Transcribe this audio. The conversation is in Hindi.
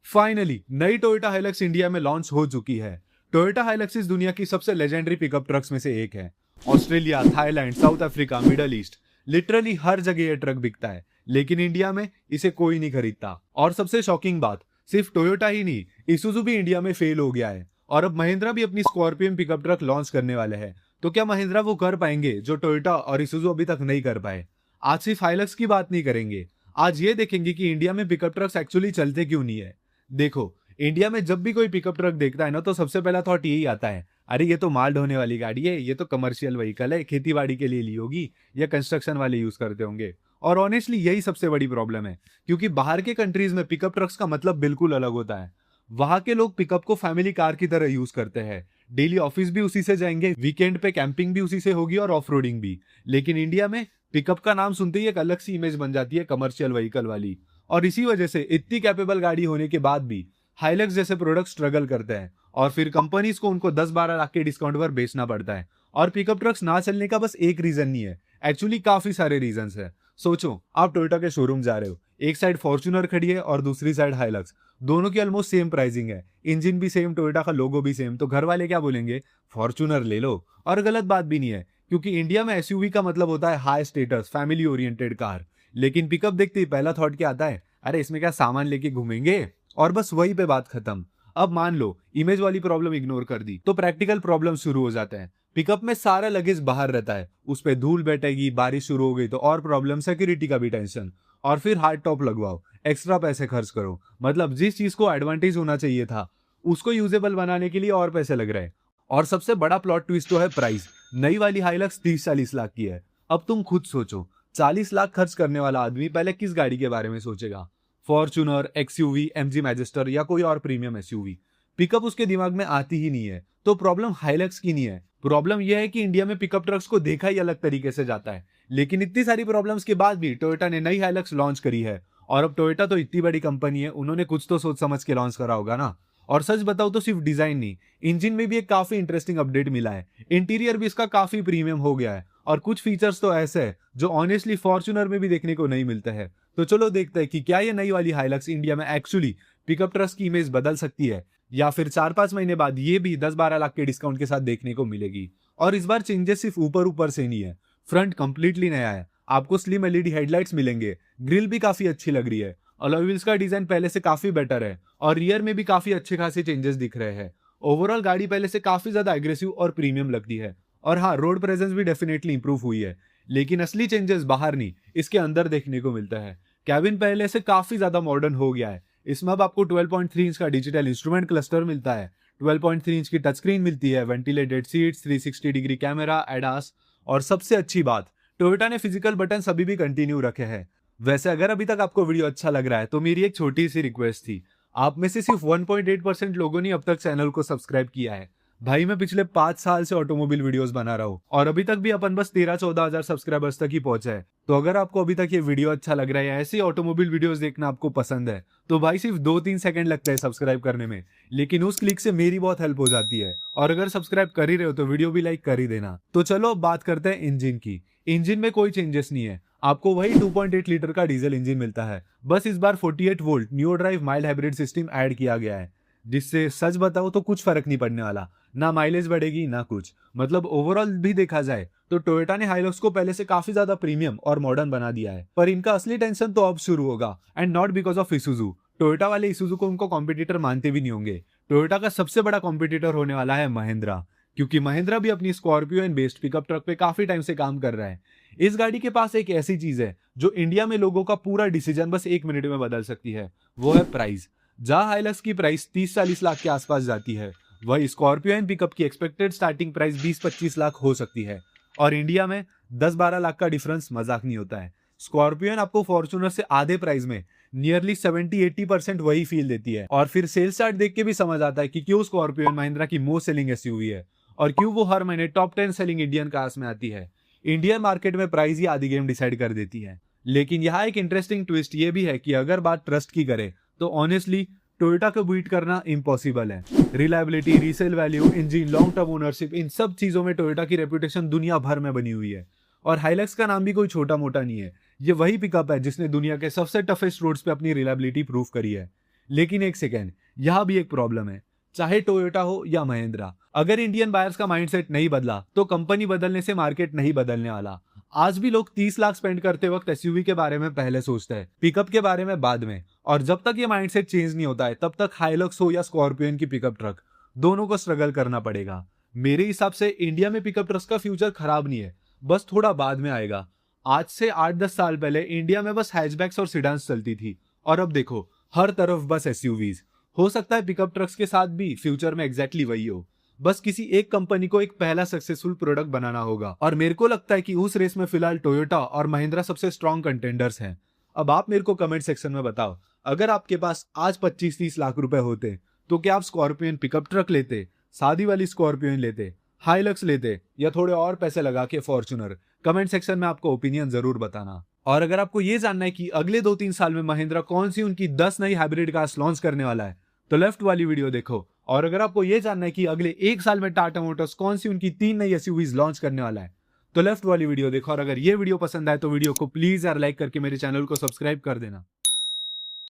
फाइनली नई टोयोटा हाइलक्स इंडिया में लॉन्च हो चुकी है। टोयोटा हाइलक्स इस दुनिया की सबसे लेजेंडरी पिकअप ट्रक्स में से एक है। Australia, Thailand, South Africa, Middle East, literally हर जगह ये ट्रक बिकता है, लेकिन इंडिया में इसे कोई नहीं खरीदता। और सबसे शॉकिंग बात, सिर्फ टोयोटा ही नहीं, इसूजू भी इंडिया में फेल हो गया है। और अब महिंद्रा भी अपनी स्कॉर्पियन पिकअप ट्रक लॉन्च करने वाले हैं। तो क्या महिंद्रा वो कर पाएंगे जो टोयोटा और इसूजू अभी तक नहीं कर पाए? आज सिर्फ हाइलक्स की बात नहीं करेंगे, आज ये देखेंगे कि इंडिया में पिकअप ट्रक्स एक्चुअली चलते क्यों नहीं है। देखो, इंडिया में जब भी कोई पिकअप ट्रक देखता है ना, तो सबसे पहला थॉट यही आता है, अरे ये तो माल ढोने वाली गाड़ी है, ये तो कमर्शियल व्हीकल है, खेती बाड़ी के लिए ली होगी या कंस्ट्रक्शन वाले यूज करते होंगे। और ऑनेस्टली यही सबसे बड़ी प्रॉब्लम है, क्योंकि बाहर के कंट्रीज में पिकअप ट्रक्स का मतलब बिल्कुल अलग होता है। वहां के लोग पिकअप को फैमिली कार की तरह यूज करते हैं। डेली ऑफिस भी उसी से जाएंगे, वीकेंड पे कैंपिंग भी उसी से होगी और ऑफ रोडिंग भी। लेकिन इंडिया में पिकअप का नाम सुनते ही एक अलग सी इमेज बन जाती है, कमर्शियल व्हीकल वाली। और इसी वजह से इतनी कैपेबल गाड़ी होने के बाद भी हाइलक्स जैसे प्रोडक्ट स्ट्रगल करते हैं, और फिर कंपनीज को उनको 10-12 लाख के डिस्काउंट पर बेचना पड़ता है। और पिकअप ट्रक्स ना चलने का बस एक रीजन नहीं है, एक्चुअली काफी सारे रीजंस है। सोचो, आप टोयोटा के शोरूम जा रहे हो, एक साइड फॉर्च्यूनर खड़ी है और दूसरी साइड हाइलक्स। दोनों की ऑलमोस्ट सेम प्राइसिंग है, इंजन भी सेम, टोयोटा का लोगो भी सेम। तो घर वाले क्या बोलेंगे? फॉर्च्यूनर ले लो। और गलत बात भी नहीं है, क्योंकि इंडिया में एसयूवी का मतलब होता है high status, family oriented car. लेकिन पिकअप देखते ही पहला थॉट क्या आता है? अरे इसमें क्या सामान लेके घूमेंगे? और बस वहीं पे बात खत्म। अब मान लो इमेज वाली प्रॉब्लम इग्नोर कर दी, तो प्रैक्टिकल प्रॉब्लम शुरू हो जाते हैं। पिकअप में सारा लगेज बाहर रहता है, उस पे धूल बैठेगी, बारिश शुरू हो गई तो और प्रॉब्लम, सिक्योरिटी का भी टेंशन, और फिर हार्ड टॉप लगवाओ, एक्स्ट्रा पैसे खर्च करो। मतलब जिस चीज को एडवांटेज होना चाहिए था, उसको यूजेबल बनाने के लिए और पैसे लग रहे हैं। और सबसे बड़ा प्लॉट ट्विस्ट तो है प्राइस। नई वाली हाइलक्स 30-40 लाख की है। अब तुम खुद सोचो, 40 लाख खर्च करने वाला आदमी पहले किस गाड़ी के बारे में सोचेगा? फॉर्च्यूनर, एक्सयूवी, एमजी मैजिस्टर या कोई और प्रीमियम एसयूवी? पिकअप उसके दिमाग में आती ही नहीं है। तो प्रॉब्लम हाइलक्स की नहीं है, प्रॉब्लम यह है कि इंडिया में पिकअप ट्रक्स को देखा ही अलग तरीके से जाता है। लेकिन इतनी सारी प्रॉब्लम्स के बाद भी टोयोटा ने नई हाइलक्स लॉन्च करी है। और अब टोयोटा तो इतनी बड़ी कंपनी है, उन्होंने कुछ तो सोच समझ के लॉन्च करा होगा ना। और सच बताओ तो सिर्फ डिजाइन नहीं, इंजन में भी एक काफी इंटरेस्टिंग अपडेट मिला है। इंटीरियर भी इसका काफी प्रीमियम हो गया है, और कुछ फीचर्स तो ऐसे है जो ऑनेस्टली फॉर्च्यूनर में भी देखने को नहीं मिलते हैं। तो चलो देखते हैं कि क्या ये नई वाली हाइलक्स इंडिया में एक्चुअली पिकअप ट्रक्स की इमेज बदल सकती है, या फिर 4-5 महीने बाद ये भी 10-12 लाख के डिस्काउंट के साथ देखने को मिलेगी। और इस बार चेंजेस सिर्फ ऊपर ऊपर से नहीं है, फ्रंट कंप्लीटली नया है। आपको स्लिम एलईडी हेडलाइट्स मिलेंगे, ग्रिल भी काफी अच्छी लग रही है, अलॉय व्हील्स का डिजाइन पहले से काफी बेटर है, और रियर में भी काफी अच्छे खासे चेंजेस दिख रहे हैं। ओवरऑल गाड़ी पहले से काफी ज्यादा एग्रेसिव और प्रीमियम लगती है। और हाँ, रोड प्रेजेंस भी डेफिनेटली इंप्रूव हुई है। लेकिन असली चेंजेस बाहर नहीं, इसके अंदर देखने को मिलता है। कैबिन पहले से काफी ज्यादा मॉडर्न हो गया है। इसमें अब आपको 12.3 इंच का डिजिटल इंस्ट्रूमेंट क्लस्टर मिलता है, 12.3 इंच की टच स्क्रीन मिलती है, ventilated seats, 360 degree camera, ADAS. और सबसे अच्छी बात, टोयोटा ने फिजिकल बटन अभी भी कंटिन्यू रखे हैं। वैसे अगर अभी तक आपको वीडियो अच्छा लग रहा है तो मेरी एक छोटी सी रिक्वेस्ट थी, आप में से सिर्फ 1.8% लोगों ने अब तक चैनल को सब्सक्राइब किया है। भाई मैं पिछले 5 साल से ऑटोमोबाइल वीडियोस बना रहा हूँ, और अभी तक भी अपन बस 13-14 हजार सब्सक्राइबर्स तक ही पहुंचे हैं। तो अगर आपको अभी तक ये वीडियो अच्छा लग रहा है या ऐसी ऑटोमोबाइल वीडियोस देखना आपको पसंद है, तो भाई सिर्फ 2-3 सेकंड लगता है सब्सक्राइब करने में, लेकिन उस क्लिक से मेरी बहुत हेल्प हो जाती है। और अगर सब्सक्राइब कर ही रहे हो तो वीडियो भी लाइक कर ही देना। तो चलो अब बात करते हैं इंजन की। इंजन में कोई चेंजेस नहीं है, आपको वही 2.8 लीटर का डीजल इंजन मिलता है। बस इस बार 48 volt new drive mild hybrid system add किया गया है, जिससे सच बताओ तो कुछ फर्क नहीं पड़ने वाला, ना माइलेज बढ़ेगी ना कुछ। मतलब ओवरऑल भी देखा जाए तो टोयोटा ने हाइलक्स को पहले से काफी ज्यादा प्रीमियम और मॉडर्न बना दिया है। पर इनका असली टेंशन तो अब शुरू होगा, and not because of Isuzu. Toyota वाले इसूजू को उनको कॉम्पिटिटर मानते भी नहीं होंगे। टोयोटा का सबसे बड़ा कॉम्पिटिटर होने वाला है महिंद्रा, क्योंकि महिंद्रा भी अपनी Scorpio and based pickup truck पे काफी टाइम से काम कर रहा है। इस गाड़ी के पास एक ऐसी चीज है जो इंडिया में लोगों का पूरा डिसीजन बस 1 मिनट में बदल सकती है, वो है प्राइस। जहां हाइलक्स की प्राइस 30-40 लाख के आसपास जाती है, वही स्कॉर्पियो एंड पिकअप की एक्सपेक्टेड स्टार्टिंग प्राइस 20-25 लाख हो सकती है। और इंडिया में 10-12 लाख का डिफरेंस मजाक नहीं होता है। स्कॉर्पियन आपको फॉर्च्यूनर से आधे प्राइस में नियरली 70-80% वही फील देती है। और फिर सेल्स चार्ट देख के भी समझ आता है कि क्यों स्कॉर्पियन महिंद्रा की मोस्ट सेलिंग एसयूवी है, और क्यों वो हर महीने टॉप 10 सेलिंग इंडियन कार्स में आती है। इंडियन मार्केट में प्राइस ही आधी गेम डिसाइड कर देती है। लेकिन यहाँ एक इंटरेस्टिंग ट्विस्ट ये भी है कि अगर बात ट्रस्ट की करे तो ऑनेस्टली टोयोटा को बीट करना इम्पॉसिबल है। Reliability, resale value, engine, long term ownership, इन सब चीजों में टोयोटा की रेपुटेशन दुनिया भर में बनी हुई है। और हाइलक्स का नाम भी कोई छोटा मोटा नहीं है, ये वही पिकअप है जिसने दुनिया के सबसे टफेस्ट रोड्स पे अपनी रिलायबिलिटी प्रूव करी है। लेकिन एक सेकेंड, यहाँ भी एक प्रॉब्लम है। चाहे टोयोटा हो या महिंद्रा, अगर इंडियन बायर्स का माइंडसेट नहीं बदला तो कंपनी बदलने से मार्केट नहीं बदलने वाला। आज भी लोग 30 लाख स्पेंड करते वक्त एसयूवी के बारे में पहले सोचते हैं, पिकअप के बारे में बाद में। और जब तक ये माइंडसेट चेंज नहीं होता है तब तक हाइलक्स हो या स्कॉर्पियन की पिकअप ट्रक, दोनों को स्ट्रगल करना पड़ेगा। मेरे हिसाब से इंडिया में पिकअप ट्रक्स का फ्यूचर खराब नहीं है, बस थोड़ा बाद में आएगा। आज से 8-10 साल पहले इंडिया में बस हैचबैक्स और सिडान्स चलती थी, और अब देखो हर तरफ बस एसयूवीज। हो सकता है पिकअप ट्रक्स के साथ भी फ्यूचर में एग्जैक्टली वही हो, बस किसी एक कंपनी को एक पहला सक्सेसफुल प्रोडक्ट बनाना होगा। और मेरे को लगता है कि उस रेस में फिलहाल टोयोटा और महिंद्रा सबसे स्ट्रॉन्ग कंटेंडर्स हैं। अब आप मेरे को कमेंट सेक्शन में बताओ, अगर आपके पास आज 25-30 लाख रुपए होते तो क्या आप स्कॉर्पियन पिकअप ट्रक लेते, सादी वाली स्कॉर्पियन लेते, हाइलक्स लेते, या थोड़े और पैसे लगा के फॉर्च्यूनर? कमेंट सेक्शन में आपको ओपिनियन जरूर बताना। और अगर आपको ये जानना है कि अगले 2-3 साल में महिंद्रा कौन सी उनकी 10 नई हाइब्रिड कार्स लॉन्च करने वाला है, तो लेफ्ट वाली वीडियो देखो। और अगर आपको ये जानना है कि अगले 1 साल में टाटा मोटर्स कौन सी उनकी 3 नई एसयूवीज लॉन्च करने वाला है, तो लेफ्ट वाली वीडियो देखो। और अगर ये वीडियो पसंद आए तो वीडियो को प्लीज यार लाइक करके मेरे चैनल को सब्सक्राइब कर देना।